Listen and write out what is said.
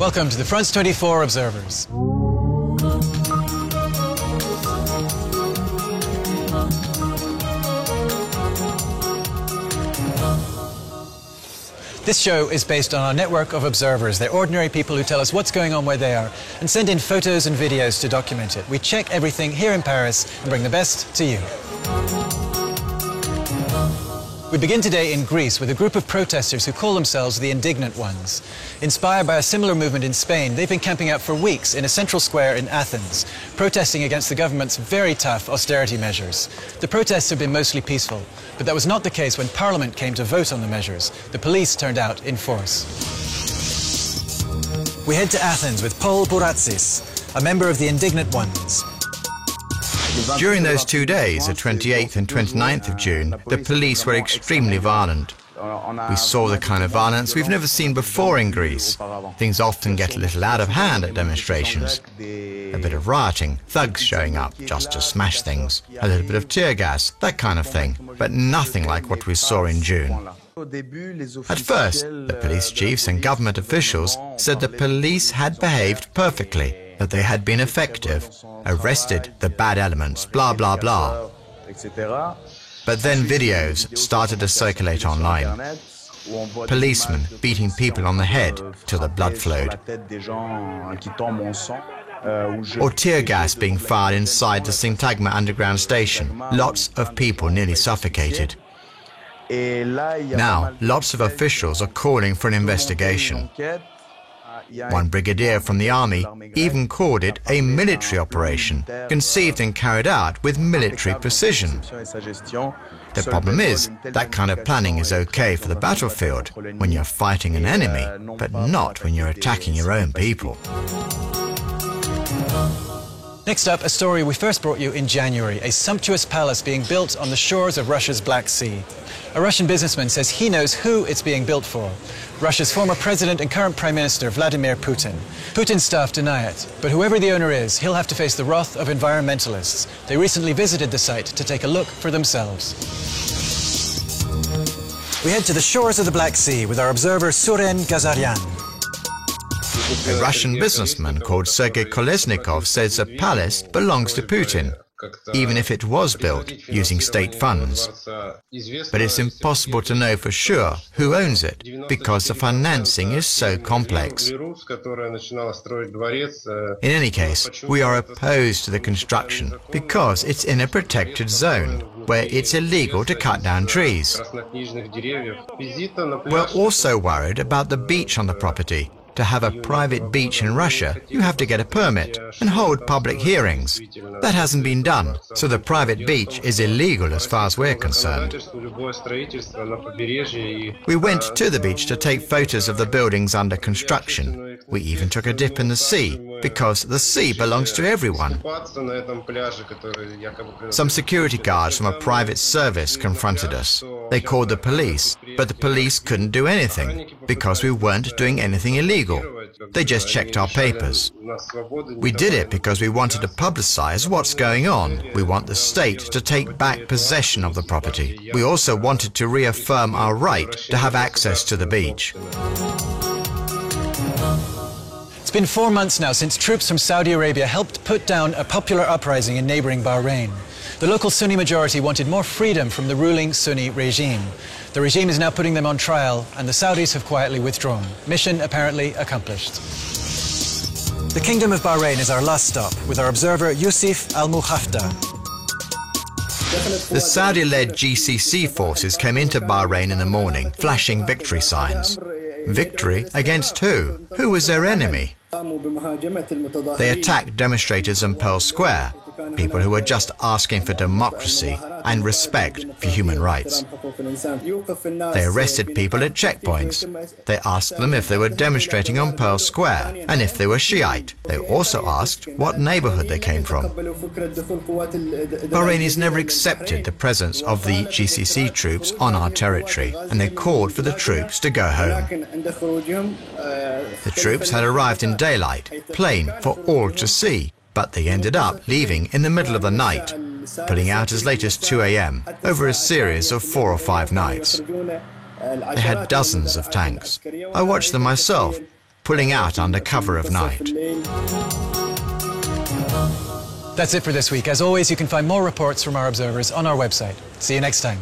Welcome to the France 24 Observers. This show is based on our network of observers. They're ordinary people who tell us what's going on where they are and send in photos and videos to document it. We check everything here in Paris and bring the best to you. We begin today in Greece with a group of protesters who call themselves the Indignant Ones. Inspired by a similar movement in Spain, they've been camping out for weeks in a central square in Athens, protesting against the government's very tough austerity measures. The protests have been mostly peaceful, but that was not the case when Parliament came to vote on the measures. The police turned out in force. We head to Athens with Paul Bouratzis, a member of the Indignant Ones. During those 2 days, the 28th and 29th of June, the police were extremely violent. We saw the kind of violence we've never seen before in Greece. Things often get a little out of hand at demonstrations. A bit of rioting, thugs showing up just to smash things, a little bit of tear gas, that kind of thing, but nothing like what we saw in June. At first, the police chiefs and government officials said the police had behaved perfectly, that they had been effective, arrested the bad elements, blah, blah, blah. But then videos started to circulate online. Policemen beating people on the head till the blood flowed. Or tear gas being fired inside the Syntagma underground station. Lots of people nearly suffocated. Now, lots of officials are calling for an investigation. One brigadier from the army even called it a military operation, conceived and carried out with military precision. The problem is, that kind of planning is okay for the battlefield, when you're fighting an enemy, but not when you're attacking your own people. Next up, a story we first brought you in January, a sumptuous palace being built on the shores of Russia's Black Sea. A Russian businessman says he knows who it's being built for. Russia's former president and current prime minister, Vladimir Putin. Putin's staff deny it, but whoever the owner is, he'll have to face the wrath of environmentalists. They recently visited the site to take a look for themselves. We head to the shores of the Black Sea with our observer Suren Gazaryan. A Russian businessman called Sergei Kolesnikov says the palace belongs to Putin, even if it was built using state funds. But it's impossible to know for sure who owns it, because the financing is so complex. In any case, we are opposed to the construction because it's in a protected zone, where it's illegal to cut down trees. We're also worried about the beach on the property. To have a private beach in Russia, you have to get a permit and hold public hearings. That hasn't been done, so the private beach is illegal as far as we're concerned. We went to the beach to take photos of the buildings under construction. We even took a dip in the sea, because the sea belongs to everyone. Some security guards from a private service confronted us. They called the police, but the police couldn't do anything, because we weren't doing anything illegal. They just checked our papers. We did it because we wanted to publicize what's going on. We want the state to take back possession of the property. We also wanted to reaffirm our right to have access to the beach. It's been 4 months now since troops from Saudi Arabia helped put down a popular uprising in neighboring Bahrain. The local Sunni majority wanted more freedom from the ruling Sunni regime. The regime is now putting them on trial, and the Saudis have quietly withdrawn. Mission apparently accomplished. The Kingdom of Bahrain is our last stop, with our observer Yusuf Al-Mukhafda. The Saudi-led GCC forces came into Bahrain in the morning, flashing victory signs. Victory against who? Who was their enemy? They attacked demonstrators in Pearl Square, people who were just asking for democracy and respect for human rights. They arrested people at checkpoints. They asked them if they were demonstrating on Pearl Square and if they were Shiite. They also asked what neighborhood they came from. Bahrainis never accepted the presence of the GCC troops on our territory, and they called for the troops to go home. The troops had arrived in daylight, plain for all to see, but they ended up leaving in the middle of the night, pulling out as late as 2 a.m. over a series of 4 or 5 nights. They had dozens of tanks. I watched them myself. pulling out under cover of night. That's it for this week. As always, you can find more reports from our observers on our website. See you next time.